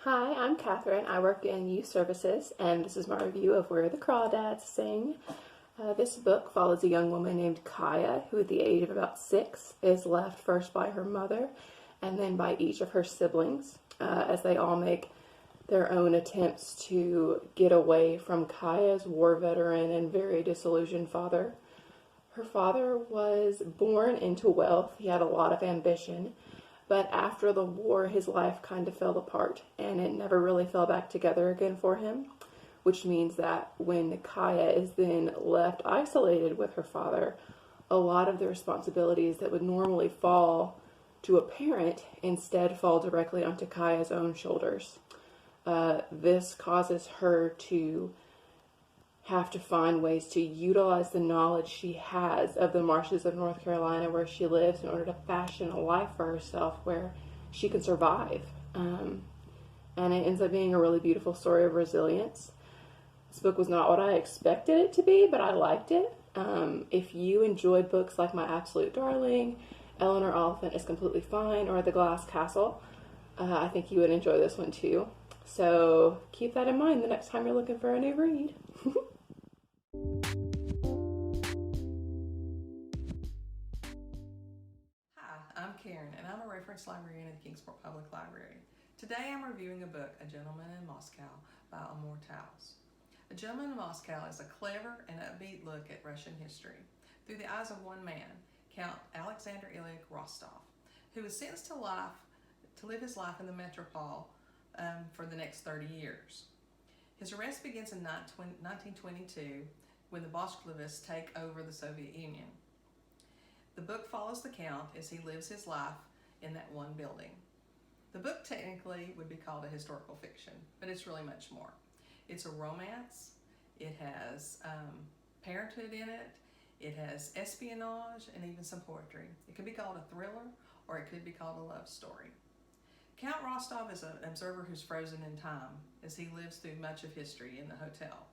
Hi, I'm Katherine. I work in youth services, and this is my review of Where the Crawdads Sing. This book follows a young woman named Kaya, who at the age of about 6 is left first by her mother and then by each of her siblings as they all make their own attempts to get away from Kaya's war veteran and very disillusioned father. Her father was born into wealth. He had a lot of ambition, but after the war, his life kind of fell apart and it never really fell back together again for him, which means that when Kaya is then left isolated with her father, a lot of the responsibilities that would normally fall to a parent instead fall directly onto Kaya's own shoulders. This causes her to have to find ways to utilize the knowledge she has of the marshes of North Carolina where she lives in order to fashion a life for herself where she can survive. And it ends up being a really beautiful story of resilience. This book was not what I expected it to be, but I liked it. If you enjoyed books like My Absolute Darling, Eleanor Oliphant is Completely Fine, or The Glass Castle, I think you would enjoy this one too. So keep that in mind the next time you're looking for a new read. Hi, I'm Karen, and I'm a reference librarian at the Kingsport Public Library. Today I'm reviewing a book, A Gentleman in Moscow, by Amor Towles. A Gentleman in Moscow is a clever and upbeat look at Russian history through the eyes of one man, Count Alexander Ilyich Rostov, who was sentenced to live his life in the metropole for the next 30 years. His arrest begins in 1922 when the Bolsheviks take over the Soviet Union. The book follows the Count as he lives his life in that one building. The book technically would be called a historical fiction, but it's really much more. It's a romance, it has parenthood in it, it has espionage, and even some poetry. It could be called a thriller, or it could be called a love story. Count Rostov is an observer who's frozen in time as he lives through much of history in the hotel.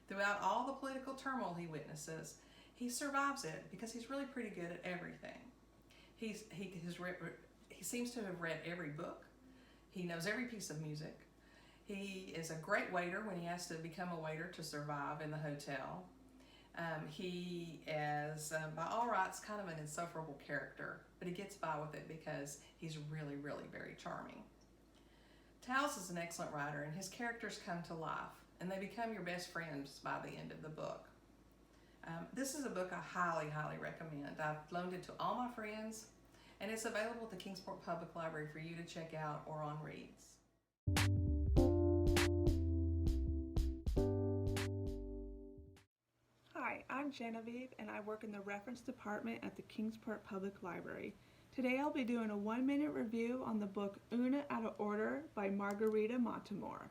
Throughout all the political turmoil he witnesses, he survives it because he's really pretty good at everything. He seems to have read every book. He knows every piece of music. He is a great waiter when he has to become a waiter to survive in the hotel. He is, by all rights, kind of an insufferable character, but he gets by with it because he's really, really very charming. Towles is an excellent writer, and his characters come to life, and they become your best friends by the end of the book. This is a book I highly, highly recommend. I've loaned it to all my friends, and it's available at the Kingsport Public Library for you to check out or on Reads. Hi, I'm Genevieve, and I work in the reference department at the Kingsport Public Library. Today I'll be doing a 1-minute review on the book Una Out of Order by Margarita Montemor.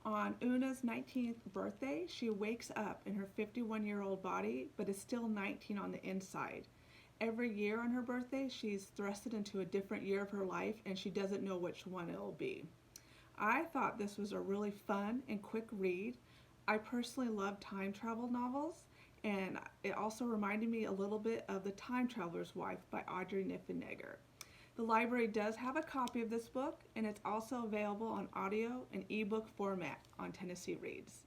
On Una's 19th birthday, she wakes up in her 51-year-old body, but is still 19 on the inside. Every year on her birthday, she's thrusted into a different year of her life, and she doesn't know which one it'll be. I thought this was a really fun and quick read. I personally love time travel novels, and it also reminded me a little bit of The Time Traveler's Wife by Audrey Niffenegger. The library does have a copy of this book, and it's also available on audio and ebook format on Tennessee Reads.